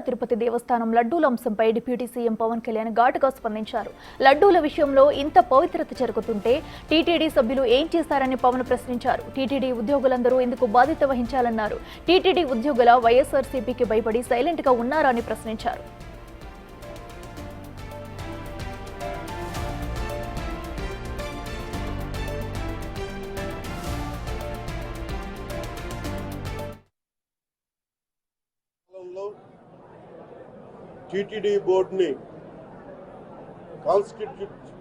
తిరుపతి దేవస్థానం లడ్డూల అంశంపై deputy CM Pawan Kalyan ఘాటుగా స్పందించారు. లడ్డూల విషయంలో ఇంత పవిత్రత జరుగుతుంటే టీటీడీ సభ్యులు ఏం చేశారని పవన్ ప్రశ్నించారు. టీటీడీ ఉద్యోగులందరూ ఎందుకు బాధ్యత వహించాలన్నారు. టీటీడీ ఉద్యోగుల వైఎస్ఆర్సీపీకి భయపడి సైలెంట్ గా ఉన్నారా అని ప్రశ్నించారు. టీటీడీ బోర్డుని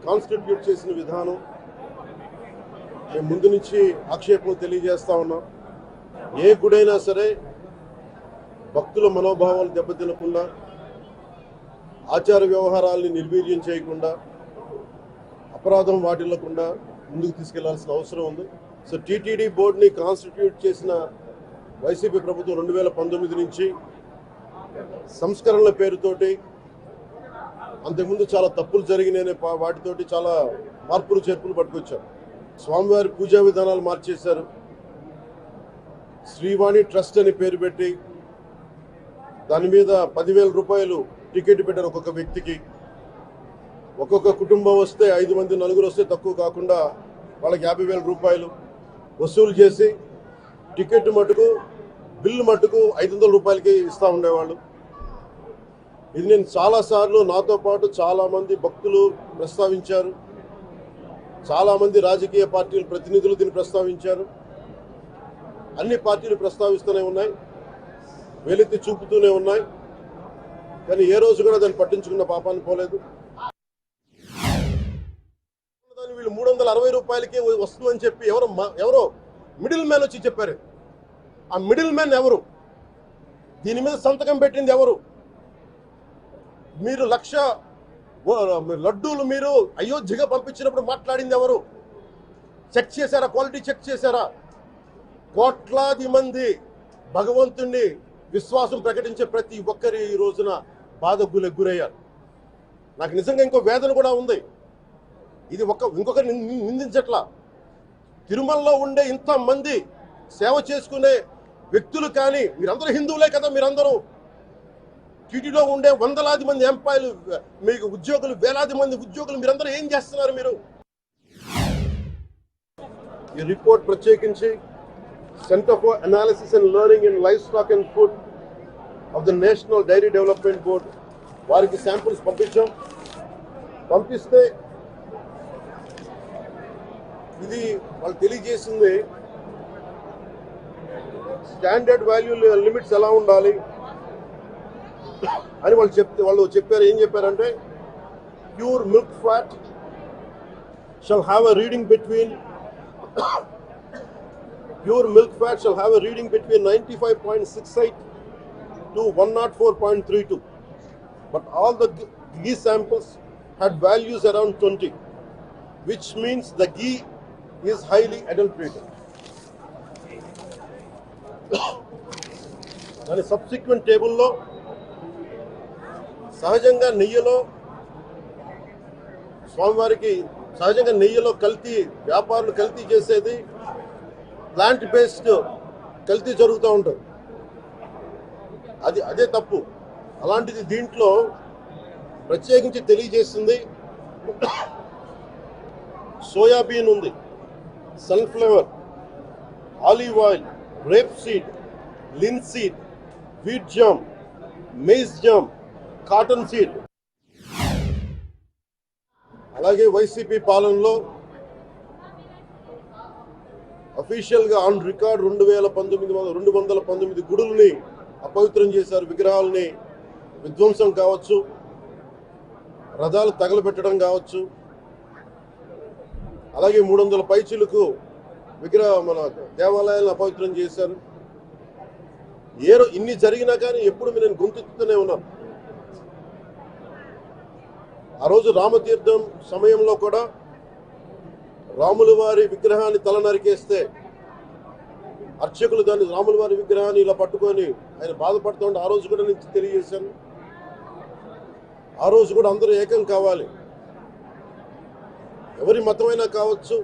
కాన్స్టిట్యూట్ చేసిన విధానం మేము ముందు నుంచి ఆక్షేపణలు తెలియజేస్తా ఉన్నాం. ఏ గుడైనా సరే భక్తుల మనోభావాలు దెబ్బతినకుండా, ఆచార వ్యవహారాలని నిర్వీర్యం చేయకుండా, అపరాధం వాటిల్లకుండా ముందుకు తీసుకెళ్లాల్సిన అవసరం ఉంది. సో టీటీడీ బోర్డుని కాన్స్టిట్యూట్ చేసిన వైసీపీ ప్రభుత్వం 2019 నుంచి సంస్కరణల పేరుతోటి, అంతకుముందు చాలా తప్పులు జరిగినాయనే వాటితోటి చాలా మార్పులు చేర్పులు పట్టుకొచ్చారు. స్వామివారి పూజా విధానాలు మార్చేశారు. శ్రీవాణి ట్రస్ట్ అని పేరు పెట్టి దాని మీద 10,000 రూపాయలు టికెట్ పెట్టారు ఒక్కొక్క వ్యక్తికి. ఒక్కొక్క కుటుంబం వస్తే 5 మంది నలుగురు వస్తే తక్కువ కాకుండా వాళ్ళకి 50,000 రూపాయలు వసూలు చేసి టికెట్ మటుకు బిల్లు మటుకు 500 రూపాయలకి ఇస్తూ ఉండేవాళ్ళు. ఇది నేను చాలాసార్లు, నాతో పాటు చాలామంది భక్తులు ప్రస్తావించారు, చాలామంది రాజకీయ పార్టీల ప్రతినిధులు దీన్ని ప్రస్తావించారు. అన్ని పార్టీలు ప్రస్తావిస్తూనే ఉన్నాయి, వేలెత్తి చూపుతూనే ఉన్నాయి. కానీ ఏ రోజు కూడా దాన్ని పట్టించుకున్న పాపాన్ని పోలేదు. వీళ్ళు 360 రూపాయలకి వస్తుందని చెప్పి ఎవరో మిడిల్ మ్యాన్ వచ్చి చెప్పారు. ఆ మిడిల్ మ్యాన్ ఎవరు? దీని మీద సంతకం పెట్టింది ఎవరు? మీరు 1,00,000 లడ్డూలు మీరు అయోధ్యగా పంపించినప్పుడు మాట్లాడింది ఎవరు? చెక్ చేశారా? క్వాలిటీ చెక్ చేశారా? కోట్లాది మంది భగవంతుణ్ణి విశ్వాసం ప్రకటించే ప్రతి ఒక్కరి ఈ రోజున బాధకు గురయ్యారు. నాకు నిజంగా ఇంకో వేదన కూడా ఉంది. ఇది ఇంకొకరిని నిందించట్లా. తిరుమలలో ఉండే ఇంతమంది సేవ చేసుకునే వ్యక్తులు, కానీ మీరందరూ హిందువులే కదా, మీరందరూ టీటీడీలో ఉండే వందలాది మంది ఎంప్లాయీలు, మీకు ఉద్యోగులు, వేలాది మంది ఉద్యోగులు, మీరందరూ ఏం చేస్తున్నారు? మీరు ఈ రిపోర్ట్ ప్రత్యేకించి Centre for Analysis and Learning in Livestock and Food of the National Dairy Development Board వారికి శాంపుల్స్ పంపించాం. పంపిస్తే ఇది వాళ్ళు తెలియజేసింది స్టాండర్డ్ వాల్యూ లిమిట్స్ ఎలా ఉండాలి అని వాళ్ళు చెప్పారు. ఏం చెప్పారంటే, pure milk fat shall have a reading between 95.68 to 104.32, but all the ghee samples had values around 20, which means the ghee is highly adulterated. దాని సబ్సిక్వెంట్ టేబుల్లో సహజంగా నెయ్యిలో కల్తీ, వ్యాపారులు కల్తీ చేసేది ప్లాంట్ బేస్డ్ కల్తీ జరుగుతూ ఉంటుంది. అదే తప్పు. అలాంటిది దీంట్లో ప్రత్యేకించి తెలియజేసింది సోయాబీన్ ఉంది, sunflower, olive oil, rapeseed, linseed, wheat germ, maize germ, cotton seed. అలాగే వైసీపీ పాలనలో అఫీషియల్గా ఆన్ రికార్డ్ 219 గుడుల్ని అపవిత్రం చేశారు. విగ్రహాలని విధ్వంసం కావచ్చు, రథాలు తగలబెట్టడం కావచ్చు, అలాగే 300 పైచిలకు మన దేవాలయాలను అపవిత్రం చేశారు. ఇన్ని జరిగినా కానీ ఎప్పుడు నేను గొంతెత్తుతూనే ఉన్నాను. ఆ రోజు రామతీర్థం సమయంలో కూడా రాముల వారి విగ్రహాన్ని తల నరికేస్తే అర్చకులు దాన్ని, రాముల వారి విగ్రహాన్ని ఇలా పట్టుకొని ఆయన బాధపడుతూ ఉంటే ఆ రోజు కూడా నేను తెలియజేశాను. ఆ రోజు కూడా అందరూ ఏకం కావాలి. ఎవరి మతమైనా కావచ్చు,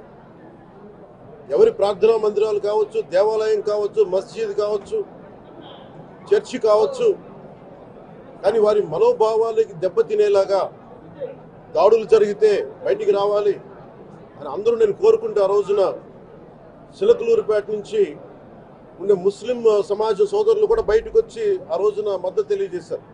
ఎవరి ప్రార్థనా మందిరాలు కావచ్చు, దేవాలయం కావచ్చు, మస్జిద్ కావచ్చు, చర్చి కావచ్చు, కానీ వారి మనోభావాలకి దెబ్బతినేలాగా దాడులు జరిగితే బయటికి రావాలి అని అందరూ నేను కోరుకుంటే ఆ రోజున చిలకలూరుపేట నుంచి ఉండే ముస్లిం సమాజ సోదరులు కూడా బయటకు వచ్చి ఆ రోజున మద్దతు తెలియజేశారు.